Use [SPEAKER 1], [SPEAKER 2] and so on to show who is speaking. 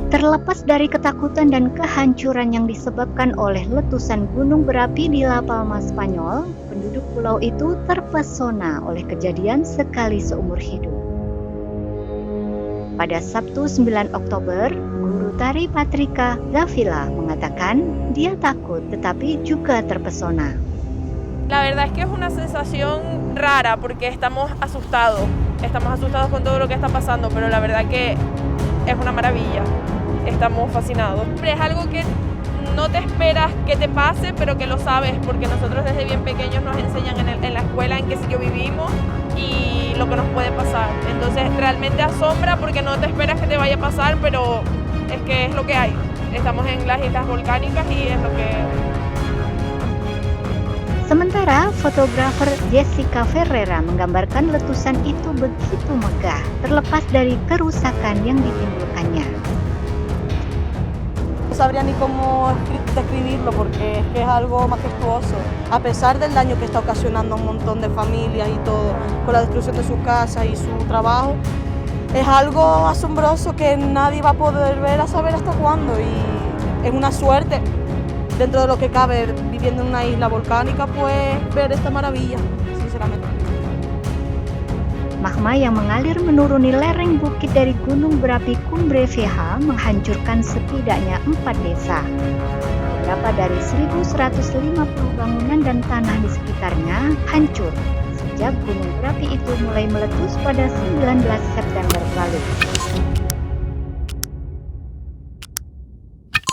[SPEAKER 1] Terlepas dari ketakutan dan kehancuran yang disebabkan oleh letusan gunung berapi di La Palma, Spanyol, penduduk pulau itu terpesona oleh kejadian sekali seumur hidup. Pada Sabtu 9 Oktober, guru tari Patricia Davila mengatakan dia takut tetapi juga terpesona.
[SPEAKER 2] La verdad es que es una sensación rara porque estamos asustados con todo lo que está pasando, pero la verdad que es una maravilla, estamos fascinados. Es algo que no te esperas que te pase, pero que lo sabes, porque nosotros desde bien pequeños nos enseñan en la escuela en qué sitio vivimos y lo que nos puede pasar. Entonces realmente asombra porque no te esperas que te vaya a pasar, pero es que es lo que hay. Estamos en las islas volcánicas y es lo que...
[SPEAKER 1] Sementara fotografer Jessica Ferreira menggambarkan letusan itu begitu megah, terlepas dari kerusakan yang ditimbulkannya.
[SPEAKER 3] No sabría ni cómo describirlo porque es que es algo majestuoso. A pesar del daño que está ocasionando a un montón de familias y todo, con la destrucción de sus casas y su trabajo, es algo asombroso que nadie va a poder ver a saber hasta cuándo, y es una suerte dentro de lo que cabe viviendo en una isla volcánica, pues ver esta maravilla, sinceramente.
[SPEAKER 1] Magma yang mengalir menuruni lereng bukit dari gunung berapi Cumbre Vieja menghancurkan setidaknya 4 desa. Beberapa dari 1.150 bangunan dan tanah di sekitarnya hancur sejak gunung berapi itu mulai meletus pada 19 September lalu.